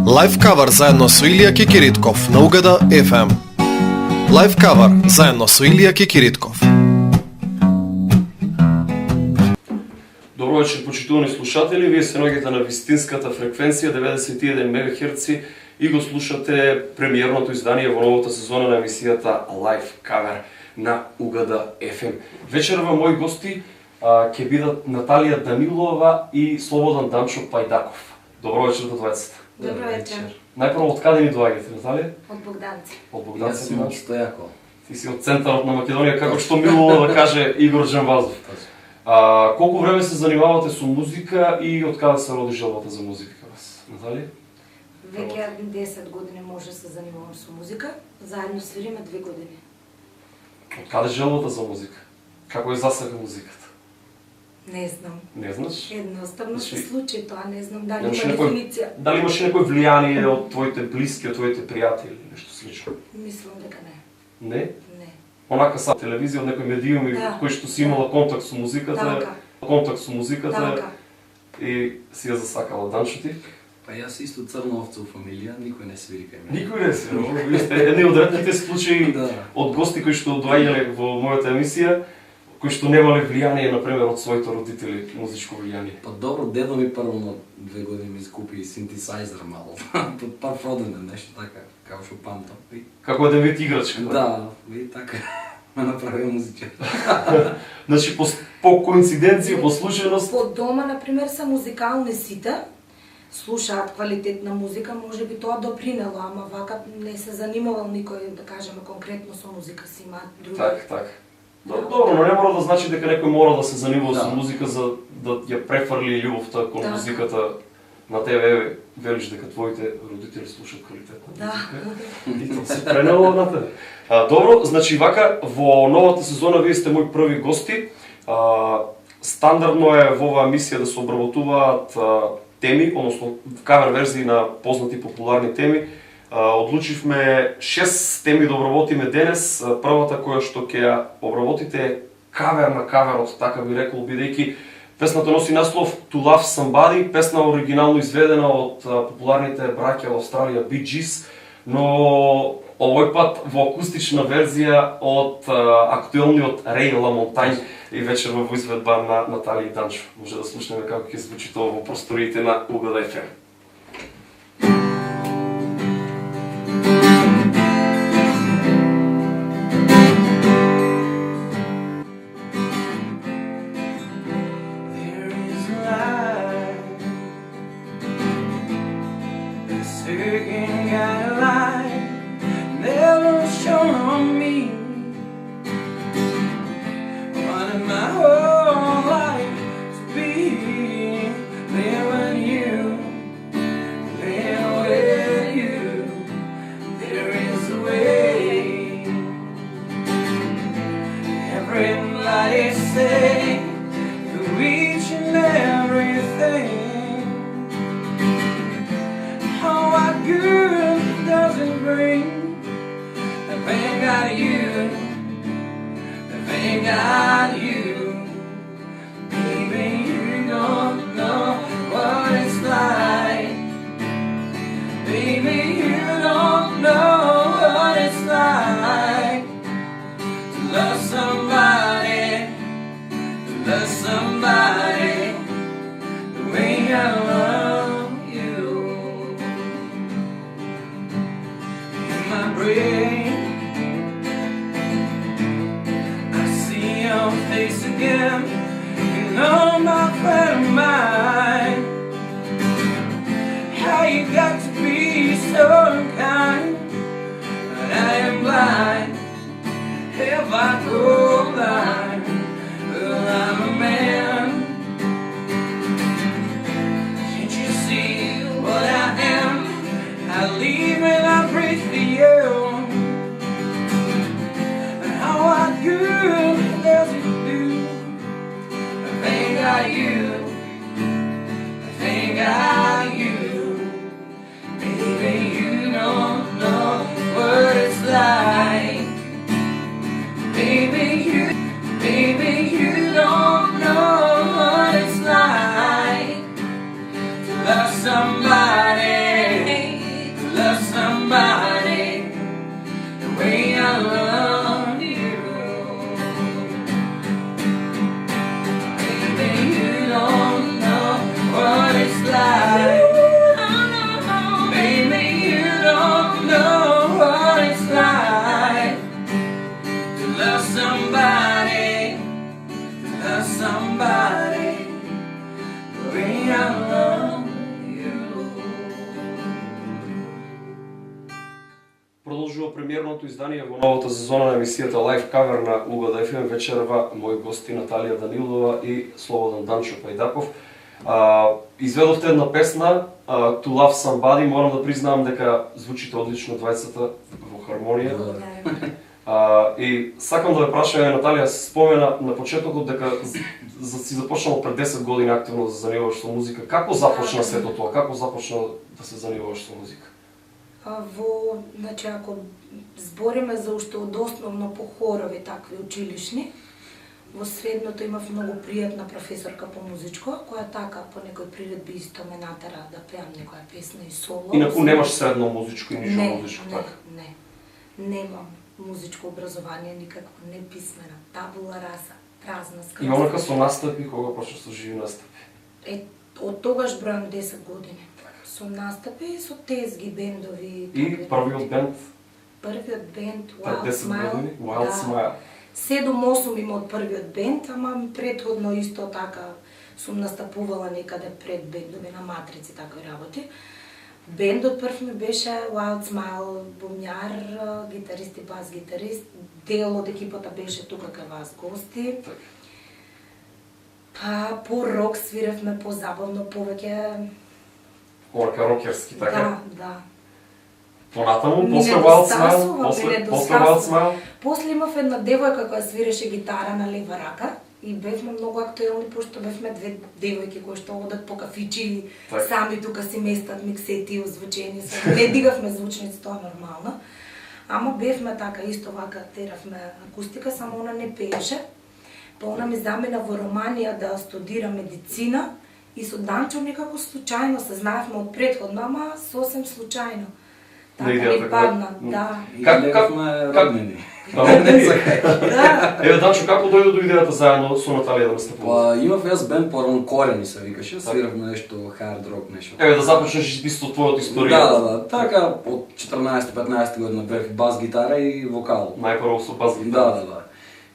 Лайф кавар заедно со Илија Кикиритков на Угада FM. Лайф кавар заедно со Илија Кикиритков. Добро вечер, почитувани слушатели. Вие се наоѓате на вистинската фреквенција 91 МГц и го слушате премиерното издание во новата сезона на емисијата Лайф кавар на Угада FM. Вечерва мои гости ќе бидат Наталија Данилова и Слободан Данчо Пајдаков. Добро вечер до двајцата. Добро вечер. Најпрво, од каде ни доаѓате, Наталија? Од Богданци. Од Богданци. Јас сум од Стојако. Ти си од центарот на Македонија, како што мило да каже Игор Джамбазов. Колку време се занимавате со музика и од каде се роди желбата за музика кај вас? Наталија? Веќе 10 години може се занимавам со музика, заедно свириме 2 години. Од каде желбата за музика? Како е засега музиката? Не знам. Не знаеш? Едноставно се случи тоа, не знам дали Имаш има некој- дефиниција. Дали имаш некој влијание од твоите блиски, од твоите пријатели или нешто слично? Мислам дека не. Не? Не. Онака са телевизија, од некој медиум Да. кој што си имала контакт со музиката, Така. и си ја засакала. Данчо ти? Па јас исто црна овца у фамилија, никој не свири кај мене. Никој не се. Вие сте едни од ретките случаи Да. од гости кои што доаѓале во мојата емисија, кои што немале влијание, например, од своите родители, музичко влијание. Па добро, дедо ми прво на 2 години ми скупи синтесайзер мало. Пар продаден нешто така, како што памтам. И, Како еден вид играчка. да, и така ме направи музичар. Значи, по коинциденција, по случајност, Во дома, например, се музикални сите, слушаат квалитетна музика, може би тоа допринело, ама вака не се занимавал никој, да кажеме, конкретно со музика, си имаат други. така. Добро, но не мора да значи дека некој мора да се занимава Да. со музика за да ја префрли љубовта кон Да. музиката на тебе. Велиш дека твоите родители слушаат квалитетна Да. музика. И тоа се пренело на тебе. Добро, значи вака, во новата сезона вие сте мои први гости. Стандардно е во оваа емисија да се обработуваат теми, односно кавер верзии на познати популарни теми. Одлучивме 6 теми да обработиме денес. Првата која што ќе ја обработите е кавер на каверот, така би рекол, бидејќи песната носи наслов To Love Somebody, песна оригинално изведена од популарните браќа во Австралија Bee Gees, но овој пат во акустична верзија од актуелниот Рей Ламонтањ и вечерва во изведба на Наталија Данчо. Може да слушнеме како ќе звучи тоа во просториите на Угада FM. There is light, a certain kind of light, never shone on me. Wanted my whole life to be there with you, there with you. There is a way. Everybody say through each and everything. How what good does it bring? The thing got you, the thing got you. Baby, you don't know what it's like. Baby, you don't know what it's like to love somebody. Love somebody the way I love you. In my brain, I see your face again. You know my friend of mine. How you got to be so kind, but I am blind. Have I go blind? Well, I'm a man. Can't you see what I am? I live and I breathe for you. And how what good does it do? I think I you. I think I you. Baby, you don't know what it's like. Baby, you don't know what it's like to love somebody продолжува премиерното издание во новата сезона на емисијата Live Cover на Угода FM. Вечерва мои гости Наталија Данилова и Слободан Данчо Пајдаков. Изведовте една песна To Love Somebody. Морам да признаам дека звучите одлично двајцата во хармонија. И сакам да ве прашам, Наталија, се спомена на почетокот дека си започнала пред 10 години активно да се занимаваш со музика. Како започна сето тоа? Како започна да се занимаваш со музика? Значи, ако збориме за уште од основно по хорови такви училишни, во средното имав многу пријатна професорка по музичко, која така по некој приредби исто ме натера да пеам некоја песна и соло. Инаку немаш средно музичко и нижо музичко, така? Не. Немам музичко образование никакво, не писмена, табула раса, празна скрза. И онака со настапи, кога почнеш со живи настапи? Од тогаш бројам 10 години. Со настапи и со тезги, бендови. И првиот бенд? Првиот бенд, Wild Smile. Wild Smile. 7-8 има од првиот бенд, ама претходно исто така сум настапувала некаде пред бендови на матрици, такви работи. Бендот прв ми беше Wild Smile, бумњар, гитарист и бас-гитарист. Дел од екипата беше тука кај вас гости. Па по рок свиревме, по забавно, повеќе... Орка рокерски, така? Да. Понатаму, после Wild Smile, после Wild Smile? После имав една девојка која свиреше гитара на лева рака и бевме многу актуелни, пошто бевме две девојки кои што одат по кафичи и сами тука си местат миксети, озвучени, не дигавме звучници, тоа нормално. Ама бевме така, исто вака теравме акустика, само она не пееше. Па она ми замина во Романија да студира медицина и со Данчо некако случајно се знаевме од претходно, ама сосем случајно. Така ми падна, да. И гледавме роднини. Да. Еве, Данчо, како дојде до идејата заедно со Наталија да настапуваш? Па имав јас бенд порано Корени се викаше, свиравме нешто хард рок, нешто. Еве да започнеш исто твојата историја. Да, така од 14-15 година бев бас гитара и вокал. Најпрво со бас гитара. Да.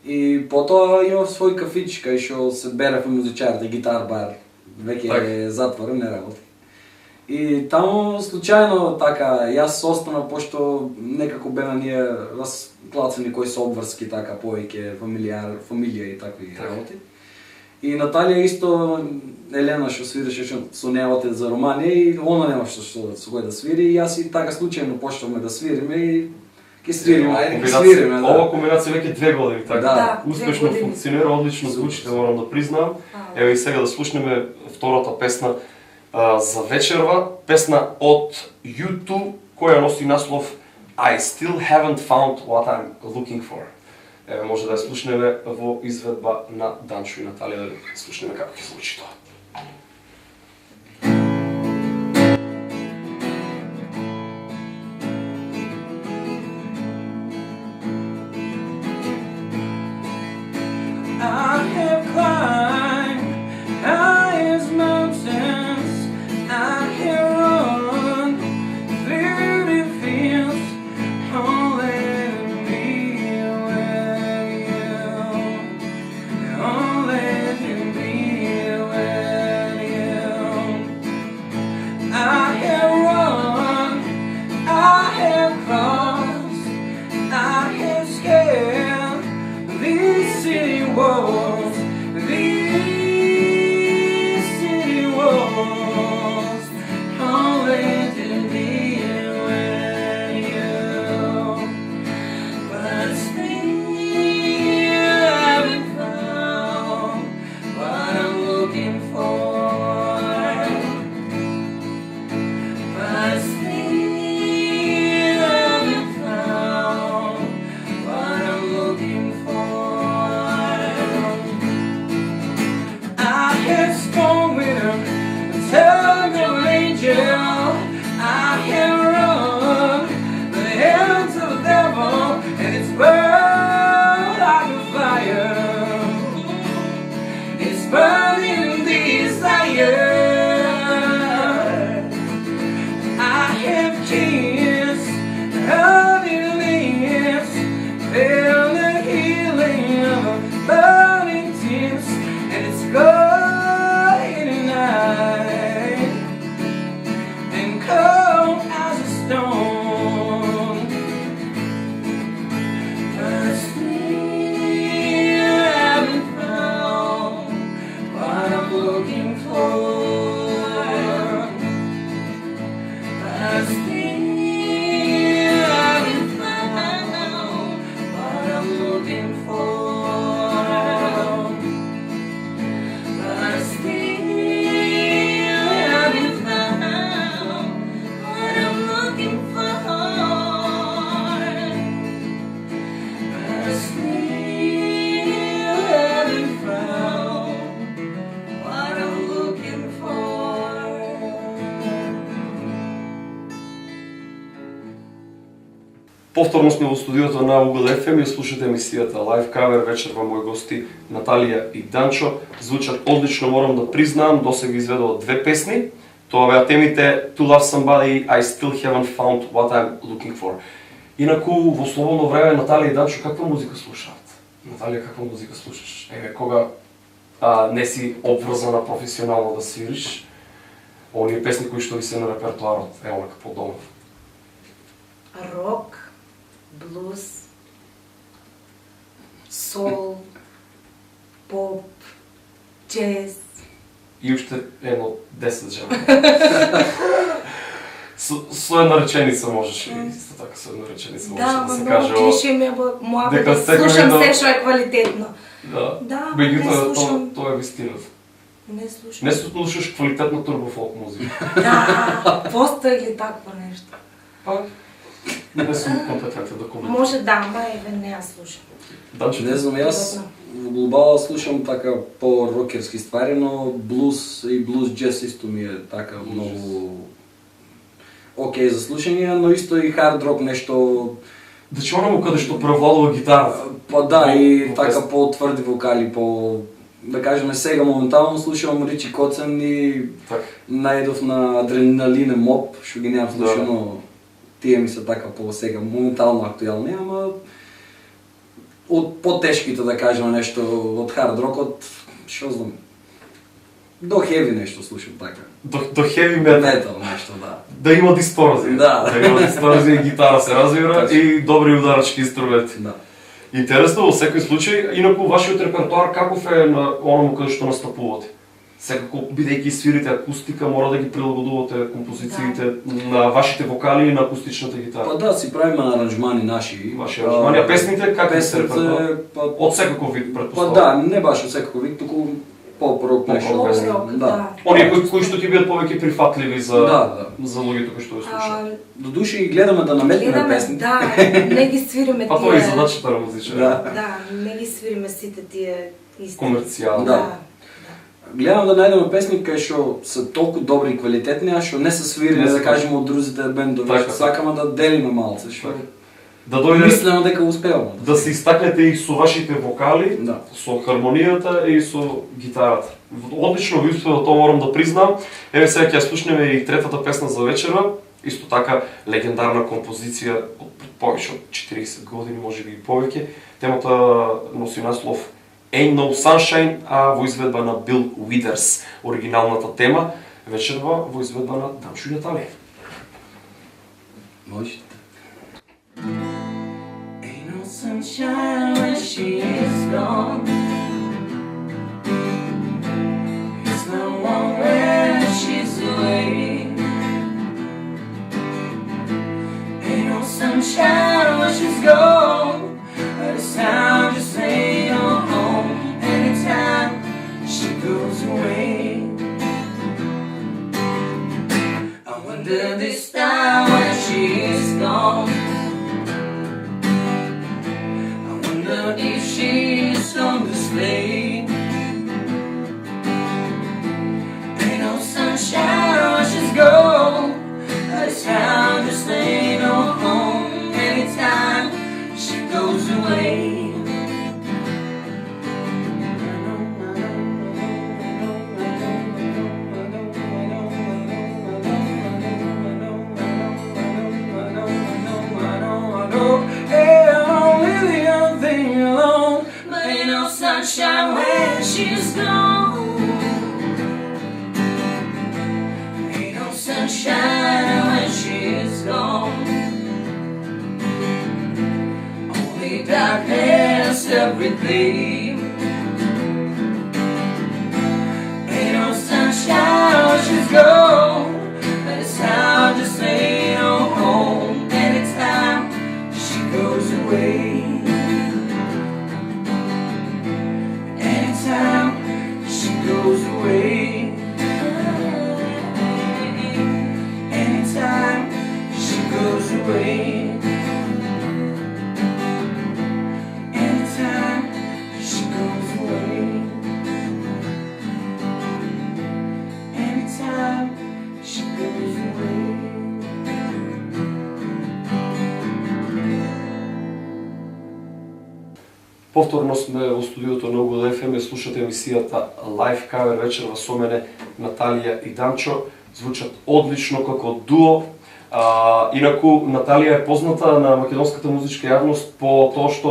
И потоа имав свој кафич кај што се беревме музичарите, гитар бар. Веќе е затворен, не работи. И таму случајно така јас останав пошто некако беа ние разклацани кои се обврски така повеќе фамилија и такви работи. И Наталија исто Елена што свиреше со нејот за Романија и она немаше што со кој да свири и јас и така случајно почнавме да свириме и ќе свириме, ајде ќе свириме. Ова комбинација веќе 2 години, така? Да. Успешно функционира, одлично звучите, морам да признам. Еве и сега да слушнеме втората песна за вечерва, песна од U2 која носи наслов I Still Haven't Found What I'm Looking For. Еве може да ја слушнеме во изведба на Данчо и Наталија, да слушнеме како ќе звучи тоа. I have climbed highest mountains. I have run through the fields, only to be with you. Only to be with but still haven't found what I'm looking for. But still haven't found what I'm looking for. But still haven't found what I'm looking for. Повторно сме во студиото на Угол FM и слушате емисијата Live Cover. Вечер во мои гости Наталија и Данчо. Звучат одлично, морам да признаам, досега изведува 2 песни. Тоа беа темите To Love Somebody и I Still Haven't Found What I'm Looking For. Инаку, во слободно време, Наталија и Данчо каква музика слушаат? Наталија, каква музика слушаш? Еве, кога не си обврзана професионално да свириш, оние песни кои што ви се на репертуарот, е онака по домов. Рок, блуз, сол, поп, джез. И уште едно 10 жена. Со една реченица можеш ли? Исто така со една реченица можеш Да, да се много каже. клише ми е моја дека да секој слушам да- се што е квалитетно. Да. Да, Меѓутоа, не слушам. тоа е вистината. Не слушам. Не слушаш квалитетна турбофолк музика. Да, постои ли такво нешто? Па, не сум компетентен да коментирам. Може да, ама еве не ја слушам. Данчо, Не знам, јас во глобала слушам така по-рокерски ствари, но блуз и блуз джез исто ми е така многу окей за слушање, но исто и хард рок нешто, Значи онаму каде што превладува гитарата. па да, и Во така песни. по-тврди вокали, да кажеме сега моментално слушам Ричи Коцен и Така. најдов на Адреналине Моп, што ги немам Да. слушано, тие ми се така по сега моментално актуелни, ама од потешките да кажеме нешто од хард рокот, што знам, до хеви нешто слушам така. До heavy metal. Метал нешто, да. Да има дисторзија. Да. Да има дисторзија и гитара се развира Точно. и добри ударачки инструменти. Да. Интересно во секој случај, инаку вашиот репертуар каков е на оному каде што настапувате? Секако, бидејќи свирите акустика, мора да ги прилагодувате композициите на вашите вокали и на акустичната гитара. Па да, си правиме аранжмани наши. Ваши аранжмани, а песните как се репертуар? па, Од секаков вид, па предпоставам. да, не баш од секој вид, туку поп-рок нешто. Поп-рок, Поп-рок, да. Оние кои што ќе бидат повеќе прифатливи за Да, за луѓето кои што ја слушаат. А, До души ги гледаме да наметнеме гледаме, песните. да, не ги свириме Па тоа е и задачата на музичар. Да. Да, не ги свириме сите тие исти. Комерцијално. Да. Гледам да најдеме песни кои што се толку добри и квалитетни, а што не се свирени, Не се да кажеме од другите бендови, Така, што сакаме да делиме малце, што Така. Да дојде мислиме дека успеваме. да се истакнете и со вашите вокали, Да. со хармонијата и со гитарата. Одлично ви успева, тоа морам да признам. Еве сега ќе ја слушнеме и третата песна за вечера. Исто така легендарна композиција од пред повеќе од 40 години, можеби и повеќе. Темата носи наслов Ain't No Sunshine, а во изведба на Бил Уидерс. Оригиналната тема вечерва во изведба на Данчо и Наталија. Можете. Ain't no sunshine when she is gone. It's no one when she's away. Ain't no sunshine when she's gone. But it's time to stay home anytime she goes away. I wonder this time when she is gone. I wonder if she's on display. Ain't no sunshine when she's gone. But it's time to stay home anytime she goes away. Sunshine when she's gone. Ain't no sunshine when she's gone. Only darkness every day. Ain't no sunshine when she's gone. But it's hard to say away. Anytime she goes away. Anytime she goes away. Повторно сме во студиото на Угода FM и слушате емисијата Live Cover вечерва со мене Наталија и Данчо. Звучат одлично како дуо. Инаку Наталија е позната на македонската музичка јавност по тоа што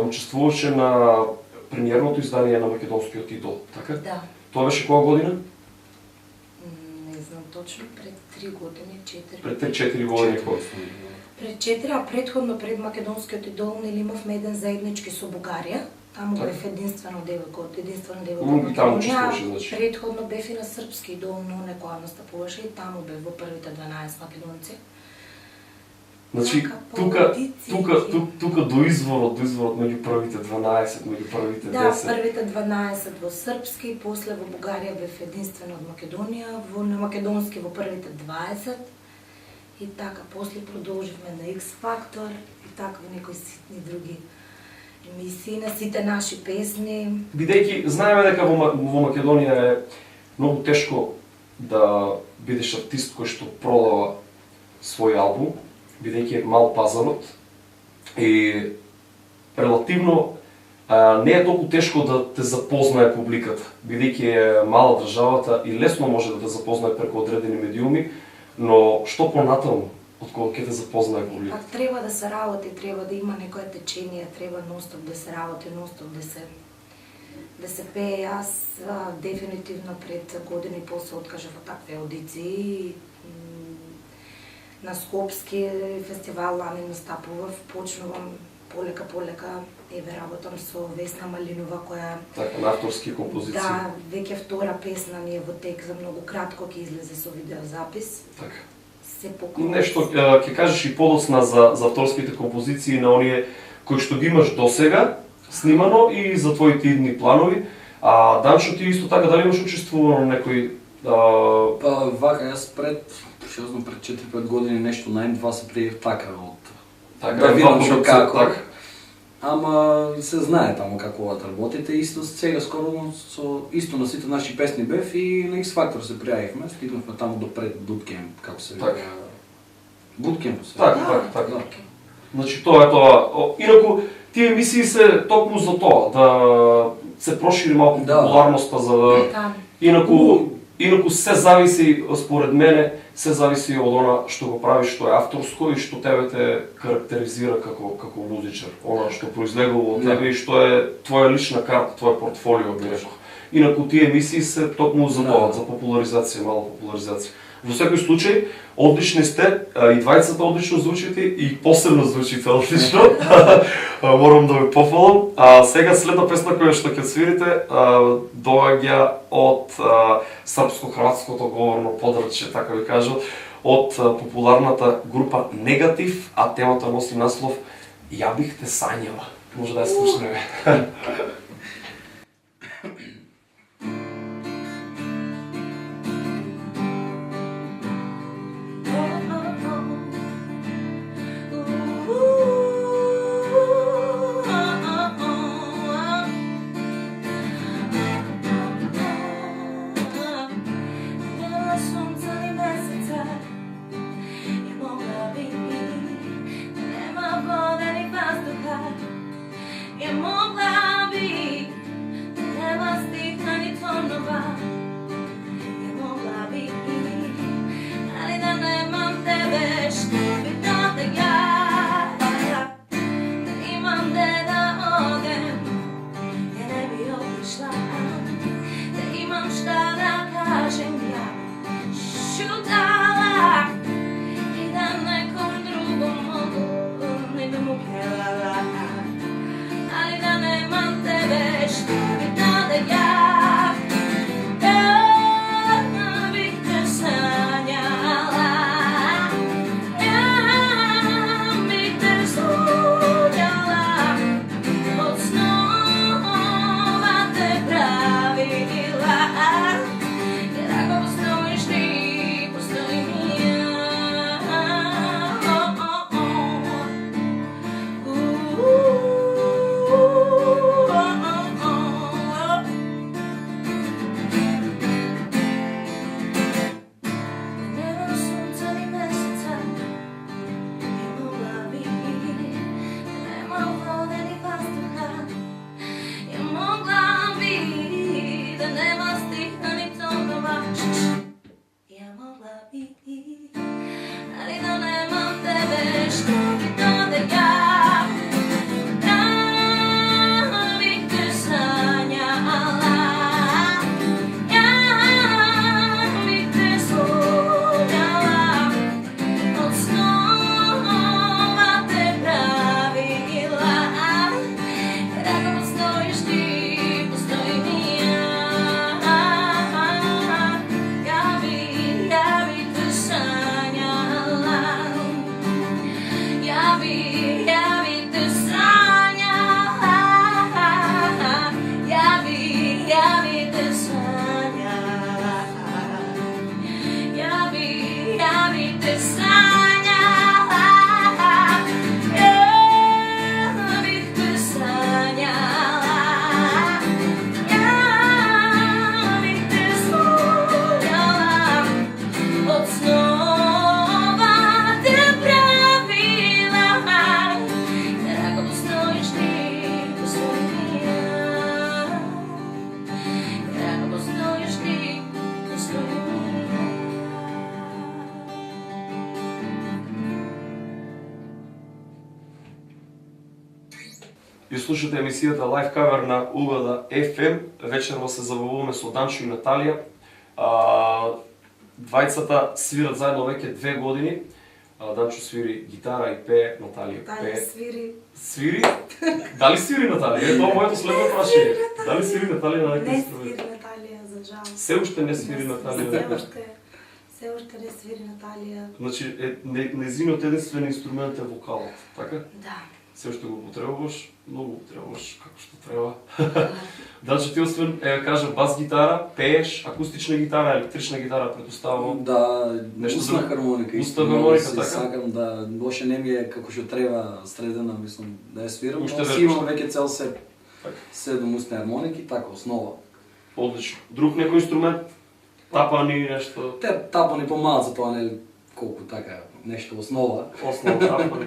учествуваше на премиерното издание на македонскиот идол, така? Да. Тоа беше која година? Не знам точно, пред 3 години, 4. Пред 3-4 години. Пред 4, а предходно пред македонскиот идол нели имавме еден заеднички со Бугарија. Таму Така. бев единствено девојка од И таму учествуваше, значи. Предходно бев и на српски идол, но некоја настапуваше и таму бев во првите 12 македонци. Значи, Така, тука до изворот меѓу првите 12, меѓу првите 10. Да, првите 12 во српски, после во Бугарија бев единствено од Македонија, на македонски во првите 20. И така, после продолживме на X Factor и така во некои ситни други емисии, на сите наши песни. Бидејќи знаеме дека во Македонија е многу тешко да бидеш артист кој што продава свој албум, бидејќи е мал пазарот и релативно не е толку тешко да те запознае публиката, бидејќи е мала државата и лесно може да те запознае преку одредени медиуми, но што понатаму од кога ќе те запознае публиката? Пак треба да се работи, треба да има некое течение, треба ностоп да се работи, ностоп да се пее. Јас дефинитивно пред години и пол се откажав од такви аудиции. На Скопски фестивал лани настапував, почнувам полека, еве работам со Весна Малинова која Така, на авторски композиции. да, веќе втора песна ни е во тек, за многу кратко ќе излезе со видеозапис. Така. Се поколу. Нешто ќе кажеш и подоцна за авторските композиции на оние кои што ги имаш досега снимано и за твоите идни планови. А Данчо, ти исто така дали имаш учествувано на некој Па вака, јас пред 4-5 години нешто на М2 се пријав така од така, да видам што продукција, како. така. Ама се знае таму како да работите, исто сега скоро исто на сите наши песни бев и на X Factor се пријавивме, стигнавме таму до пред Bootcamp, како се вика. Така. Bootcamp се. Така, Да, така. Да. Значи тоа е тоа. Инаку тие емисии се токму за тоа, да се прошири малку Да. популарноста за да Да. Инаку се зависи, според мене, се зависи од она што го правиш, што е авторско и што тебе те карактеризира како музичар. Она што произлегува од тебе и што е твоја лична карта, твој портфолио, би рекол. Инаку тие емисии се токму за тоа, за популаризација, мала популаризација. Во секој случај, одлични сте, и двајцата одлично звучите и посебно звучите одлично. Морам да ве пофалам. Сега следна песна која што ќе свирите доаѓа од српско-хрватското говорно подрачје, така ви кажа, од популарната група Негатив, а темата носи наслов Ја бих те сањала. Може да ја слушнеме. Ja Ја слушате емисијата Live Cover на УГД FM. Вечерва се забавуваме со Данчо и Наталија. Двајцата свират заедно веќе 2 години. Данчо свири гитара и пее, Наталија пее. Свири? Дали свири Наталија? Тоа е моето следно прашање. Дали свири Наталија на некој инструмент? Не свири Наталија, за жал. Се уште не свири Наталија. Се уште не свири Наталија. Значи, незиниот единствен инструмент е вокалот, така? Да. Се уште го потребуваш, многу потребуваш, како што треба. Значи ти освен, кажа, бас гитара, пееш, акустична гитара, електрична гитара, предоставувам. Да, Нешто устна друго? хармоника. Устна хармоника, се така? Сакам да, боше не ми е како што треба средена, мислам, да ја свирам. Уште Но си веруваш? имам веќе цел се Така. 7 устни хармоники, така основа. Одлично. Друг некој инструмент? Тапани, нешто? Те тапани помалку, за тоа не колку така нешто основа. Основа тапани.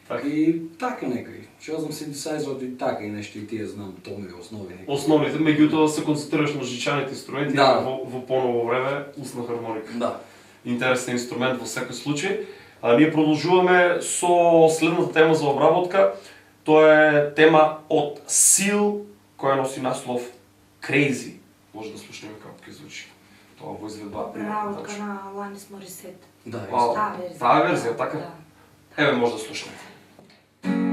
Така. И така некој. Што знам синтесайзерот и така и нешто и тие знам, тоа ми е основи некои. Основните, меѓутоа се концентрираш на жичаните инструменти, Да. во поново време устна хармоника. Да. Интересен инструмент во секој случај. Ние продолжуваме со следната тема за обработка. Тоа е тема од Seal, која носи наслов Crazy. Може да слушнеме како ќе звучи. Тоа во изведба. Преработка на Alanis Morissette. Да, А, Таа верзија. таа верзија, така? Да. Еве може да слушнеме. Thank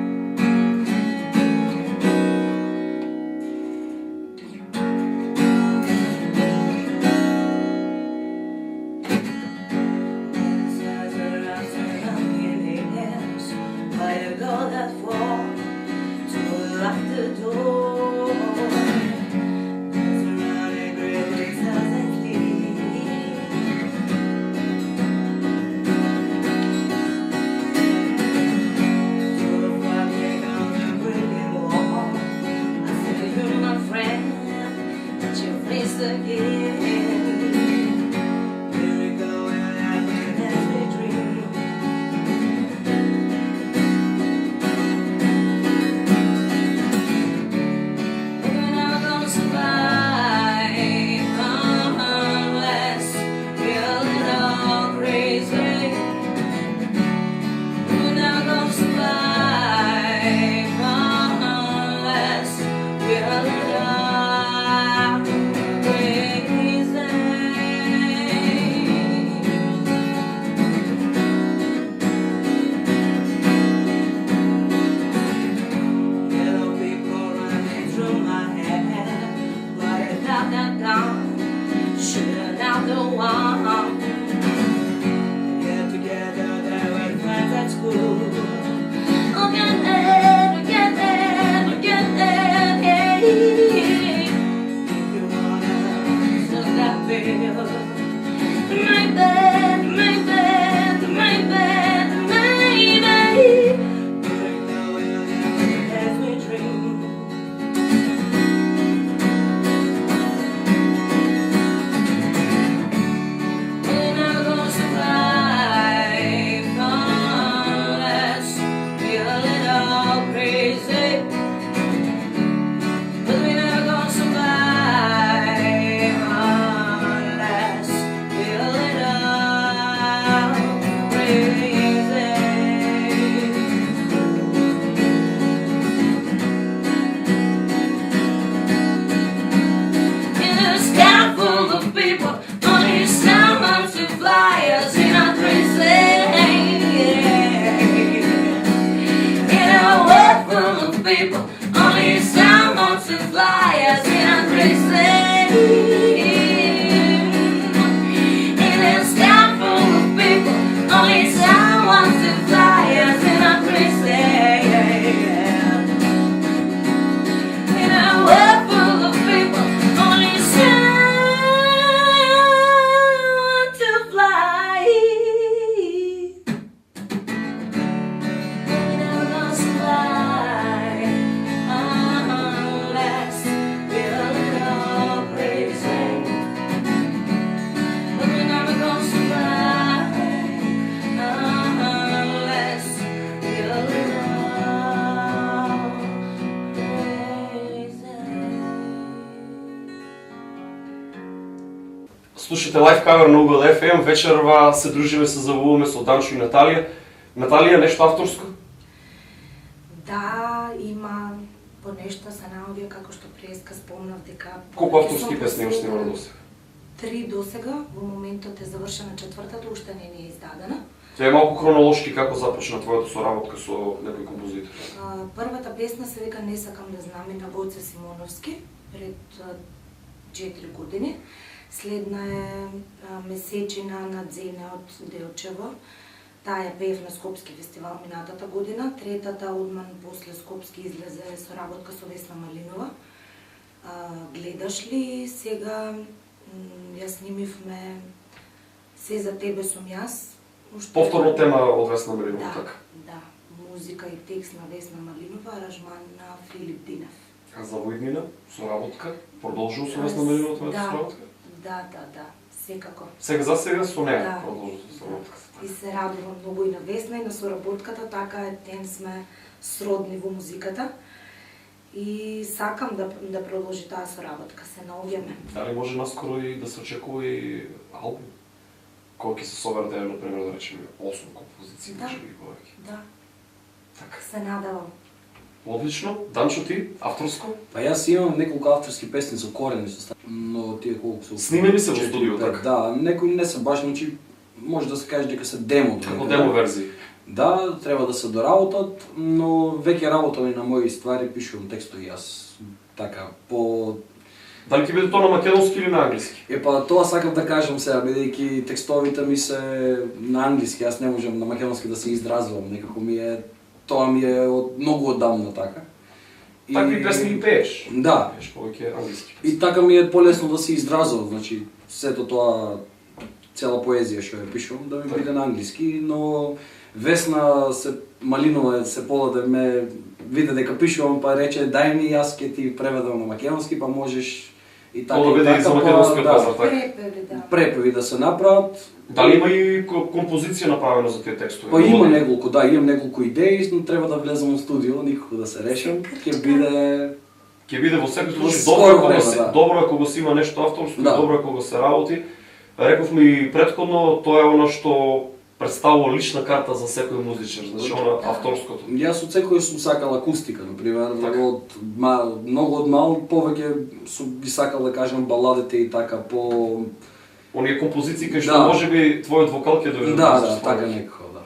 Слушате лайф кавер на Угол FM, вечерва се дружиме, се заволуваме со Данчо и Наталија. Наталија, нешто авторско? Да, има понешто се наоѓа како што преска спомнав дека Колку авторски песни имаш снимано до сега? 3 до сега, во моментот е завршена четвртата, уште не е издадена. Тоа е малку хронолошки како започна твојата соработка со некој композитор. Првата песна се вика Не сакам да знаме на Гоце Симоновски пред 4 години. Следна е Месечина на Дзене од Делчево. Таа ја пеев на Скопски фестивал минатата година. Третата одман после Скопски излезе соработка со Весна Малинова. Гледаш ли сега ја снимивме Се за тебе сум јас. Повторно тема од Весна Малинова, Да, така? да. Музика и текст на Весна Малинова, аранжман на Филип Динев. А за во иднина, соработка, продолжува со Весна Малинова твојата соработка? Да, секако. Сега за сега со неа Да. продолжува соработката. И се радувам многу и на Весна и на соработката, така е, тен сме сродни во музиката. И сакам да продолжи таа соработка, се наоѓаме. Дали може наскоро и да се очекува и албум? Кој ќе се собере, например, да речеме 8 композиции, Да. може би повеќе. Да, Така. се надавам. Одлично. Данчо, ти, авторско? Па јас имам неколку авторски песни со корени со стар, но тие колку се Снимени се во 4, студио, 5, така? Да, некои не се баш, значи може да се каже дека се демо. Како дека- демо верзии. Да, треба да се доработат, но веќе работам и на мои ствари, пишувам текстови јас. Така, по... Дали ќе биде тоа на македонски или на англиски? Па тоа сакам да кажам сега, бидејќи текстовите ми се на англиски, јас не можам на македонски да се изразвам, некако тоа ми е од многу оддавна така. Такви песни и пееш? Да. Пееш повеќе англиски. И така ми е полесно да се изразвам, значи сето тоа цела поезија што ја пишувам да ми Така. биде на англиски, но Весна Малинова се пола да ме виде дека пишувам, па рече дај ми јас ќе ти преведам на македонски, па можеш и така. Тоа да биде и за македонскиот пазар, така? Препеви, да. Препеви да се направат. Дали има и композиција направена за тие текстови? Па има неколку, да, имам неколку идеи, но треба да влезам во студио, никако да се решам. Ќе биде Ќе биде во секој Во случај скоро добро време, ако да. добро ако го си има нешто авторско, Да. добро ако го се работи. Рековме и претходно, тоа е она што представува лична карта за секој музичар, значи она Да. авторското. Јас од секој сум сакал акустика, например, Така. многу од мал повеќе сум ги сакал да кажам баладите и така по Оние композиции кај што Да. можеби твојот вокал ќе дојде. да, така некако, да.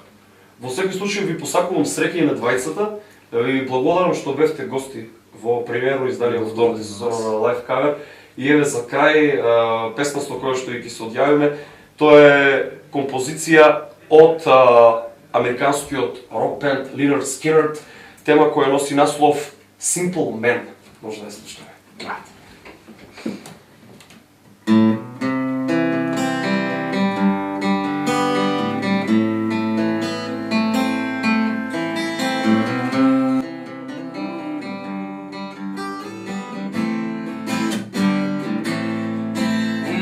Во секој случај ви посакувам среќа и на двајцата. Да ви благодарам што бевте гости во премиерно издание во втората сезона на Live Cover. И еве за крај песна со која што ќе се одјавиме, тоа е композиција од американскиот рок бенд Lynyrd Skynyrd, тема која носи наслов Simple Man. Може да ја слушаме. Гледате.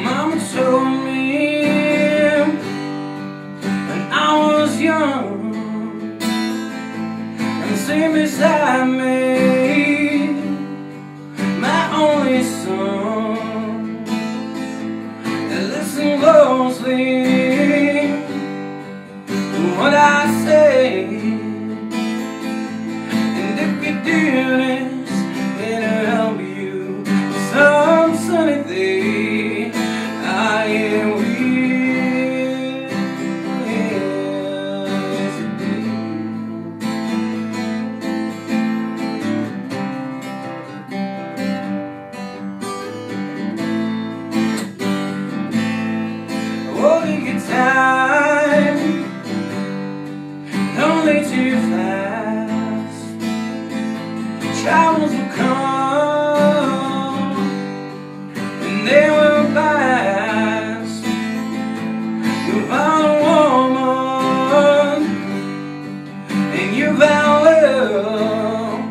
Mama told me when I was young, and sitting beside me, my only son, and listen closely to what I say, and if you do this, it'll help you some sunny day. I am weak, yes it did. Oh, take your time, don't lay too fast. Troubles will come, and they will pass. You found a woman, and you found love.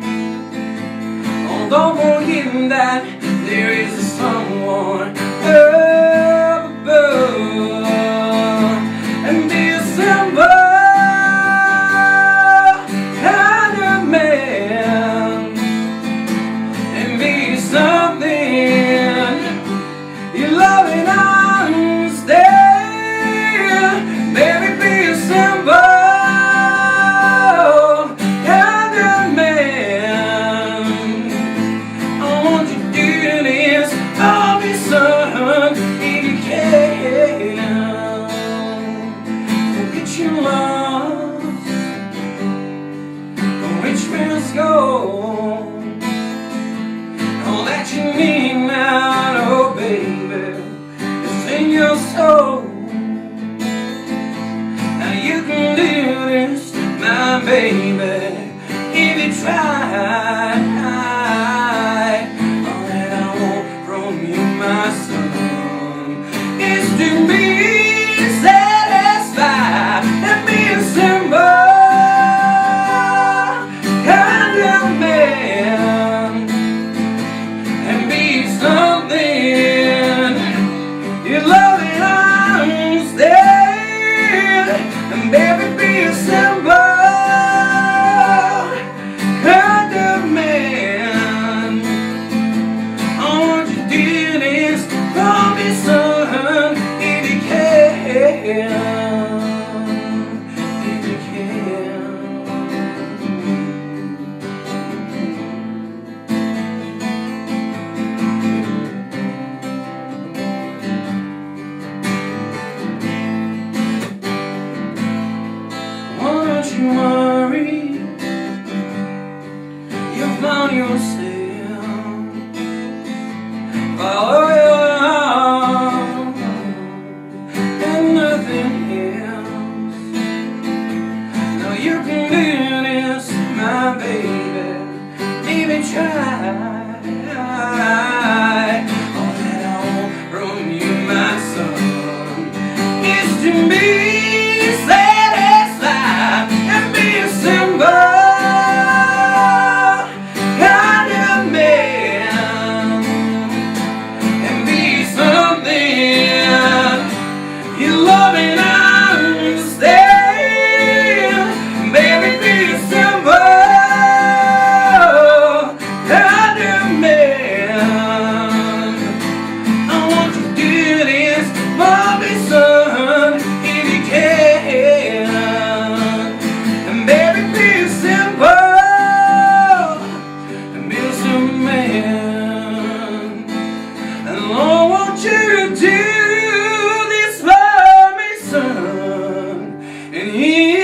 Oh, don't forget that there is someone up above, and be a simple kind of man. you can do this, my baby, if you try. All that I want from you, my son, is to be satisfied and be a simple kind of man, and be something you love and understand, and baby, be a simple kind of man. I want you to do this for me, son, if you can, if you can. Don't you worry, you found yourself. Follow your heart and nothing else. Now you can do this, my baby, baby, try. All that I want from you, my son, is to be satisfied and be a simple kind of man, and be something you love and understand. Baby, be a simple kind of man. I want you to do this for me, son, if you can. And baby, be simple and be some man. And I want you to do this for me, son, and he